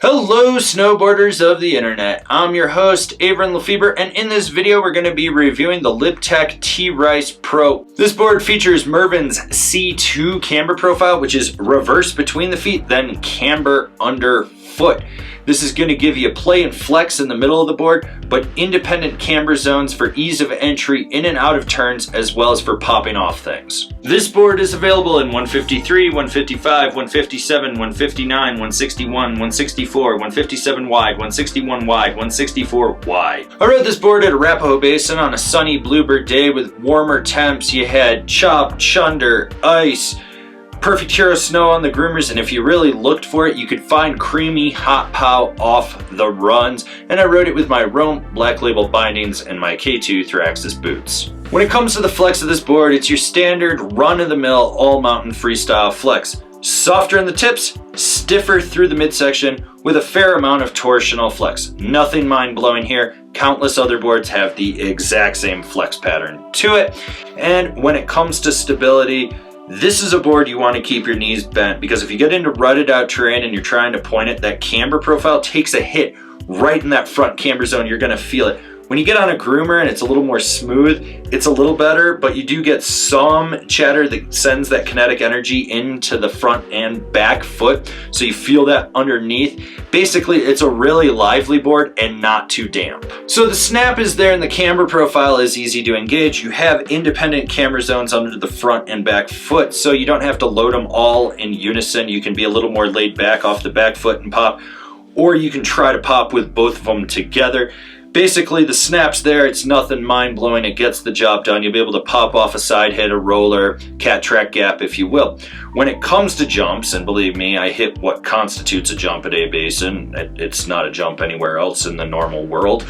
Hello snowboarders of the internet, I'm your host Avran LeFeber, and in this video we're going to be reviewing the LibTech T.Rice Pro. This board features Mervin's C2 camber profile, which is reverse between the feet, then camber underfoot. This is going to give you play and flex in the middle of the board, but independent camber zones for ease of entry in and out of turns, as well as for popping off things. This board is available in 153, 155, 157, 159, 161, 164, 157 wide, 161 wide, 164 wide. I rode this board at Arapahoe Basin on a sunny bluebird day with warmer temps. You had chop, chunder, ice, perfect hero snow on the groomers, and if you really looked for it, you could find creamy hot pow off the runs. And I rode it with my Rome Black Label bindings and my K2 Thraxis boots. When it comes to the flex of this board, it's your standard run-of-the-mill all-mountain freestyle flex. Softer in the tips, stiffer through the midsection, with a fair amount of torsional flex. Nothing mind-blowing here. Countless other boards have the exact same flex pattern to it. And when it comes to stability, this is a board you want to keep your knees bent, because if you get into rutted out terrain and you're trying to point it, that camber profile takes a hit right in that front camber zone. You're going to feel it. When you get on a groomer and it's a little more smooth, it's a little better, but you do get some chatter that sends that kinetic energy into the front and back foot, so you feel that underneath. Basically, it's a really lively board and not too damp. So the snap is there and the camber profile is easy to engage. You have independent camber zones under the front and back foot, so you don't have to load them all in unison. You can be a little more laid back off the back foot and pop, or you can try to pop with both of them together. Basically, the snap's there, it's nothing mind-blowing, it gets the job done. You'll be able to pop off a side hit, a roller, cat track gap, if you will. When it comes to jumps, and believe me, I hit what constitutes a jump at A-Basin, it's not a jump anywhere else in the normal world,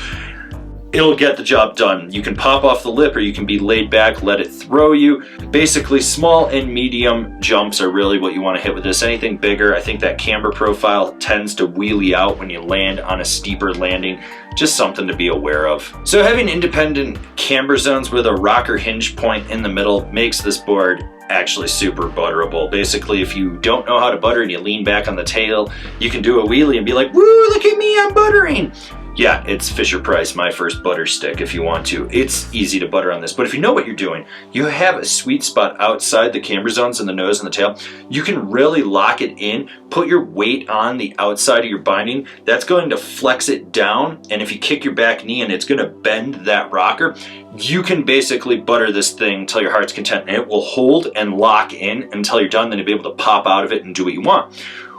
it'll get the job done. You can pop off the lip, or you can be laid back, let it throw you. Basically, small and medium jumps are really what you want to hit with this. Anything bigger, I think that camber profile tends to wheelie out when you land on a steeper landing. Just something to be aware of. So having independent camber zones with a rocker hinge point in the middle makes this board actually super butterable. Basically, if you don't know how to butter and you lean back on the tail, you can do a wheelie and be like, woo, look at me, I'm buttering. Yeah, it's Fisher-Price, my first butter stick if you want to. It's easy to butter on this, but if you know what you're doing, you have a sweet spot outside the camber zones in the nose and the tail. You can really lock it in, put your weight on the outside of your binding. That's going to flex it down, and if you kick your back knee and it's going to bend that rocker, you can basically butter this thing till your heart's content, and it will hold and lock in until you're done. Then you'll be able to pop out of it and do what you want.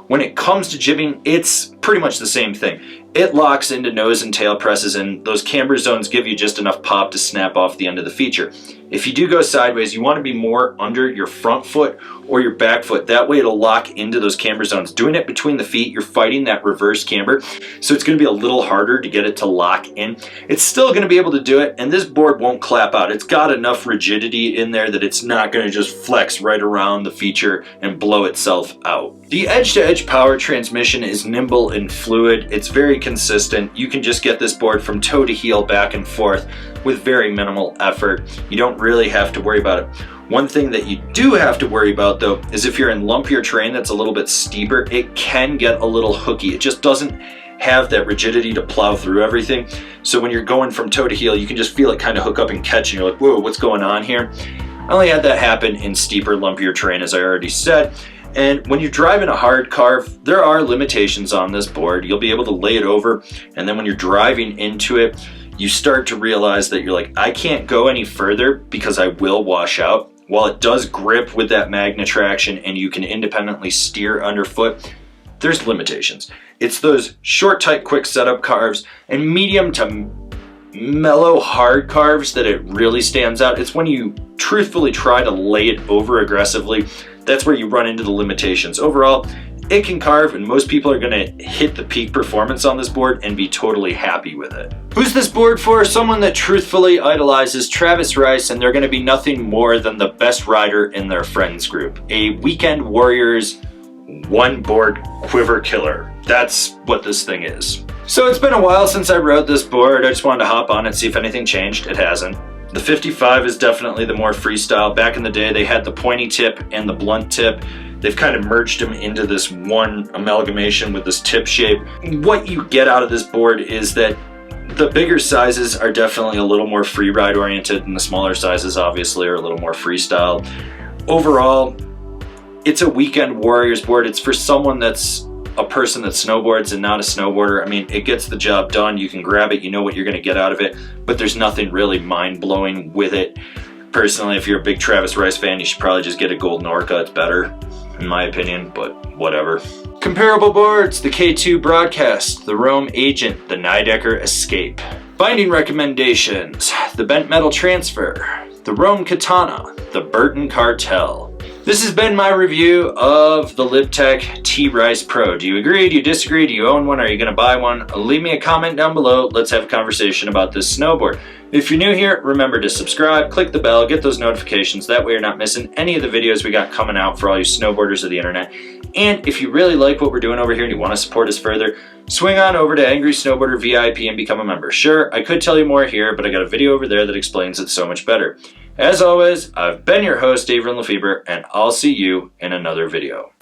When it comes to jibbing, it's pretty much the same thing. It locks into nose and tail presses, and those camber zones give you just enough pop to snap off the end of the feature. If you do go sideways, you want to be more under your front foot or your back foot. That way it'll lock into those camber zones. Doing it between the feet, you're fighting that reverse camber, so it's going to be a little harder to get it to lock in. It's still going to be able to do it, and this board won't clap out. It's got enough rigidity in there that it's not going to just flex right around the feature and blow itself out. The edge-to-edge power transmission is nimble and fluid. It's very consistent. You can just get this board from toe to heel back and forth with very minimal effort. You don't really have to worry about it. One thing that you do have to worry about though is if you're in lumpier terrain that's a little bit steeper, it can get a little hooky. It just doesn't have that rigidity to plow through everything. So when you're going from toe to heel, you can just feel it kind of hook up and catch, and you're like, whoa, what's going on here? I only had that happen in steeper, lumpier terrain, as I already said. And when you're driving a hard carve, there are limitations on this board. You'll be able to lay it over, and then when you're driving into it, you start to realize that you're like, I can't go any further because I will wash out. While it does grip with that magnet traction and you can independently steer underfoot, there's limitations. It's those short, tight, quick setup carves and medium to mellow hard carves that it really stands out. It's when you truthfully try to lay it over aggressively, that's where you run into the limitations. Overall, it can carve, and most people are going to hit the peak performance on this board and be totally happy with it. Who's this board for? Someone that truthfully idolizes T.Rice, and they're going to be nothing more than the best rider in their friends group. A weekend warriors one board quiver killer. That's what this thing is. So it's been a while since I rode this board. I just wanted to hop on and see if anything changed. It hasn't. The 55 is definitely the more freestyle. Back in the day, they had the pointy tip and the blunt tip. They've kind of merged them into this one amalgamation with this tip shape. What you get out of this board is that the bigger sizes are definitely a little more free ride oriented, and the smaller sizes obviously are a little more freestyle. Overall, it's a weekend warriors board. It's for someone that's a person that snowboards and not a snowboarder. I mean, it gets the job done. You can grab it, you know what you're gonna get out of it, but there's nothing really mind-blowing with it. Personally, if you're a big T.Rice fan, you should probably just get a Golden Orca. It's better, in my opinion, but whatever. Comparable boards: the K2 Broadcast, the Rome Agent, the Nidecker Escape. Binding recommendations: the Bent Metal Transfer, the Rome Katana, the Burton Cartel. This has been my review of the LibTech T.Rice Pro. Do you agree? Do you disagree? Do you own one? Are you going to buy one? Leave me a comment down below. Let's have a conversation about this snowboard. If you're new here, remember to subscribe, click the bell, get those notifications. That way you're not missing any of the videos we got coming out for all you snowboarders of the internet. And if you really like what we're doing over here and you want to support us further, swing on over to Angry Snowboarder VIP and become a member. Sure, I could tell you more here, but I got a video over there that explains it so much better. As always, I've been your host, Avran LeFeber, and I'll see you in another video.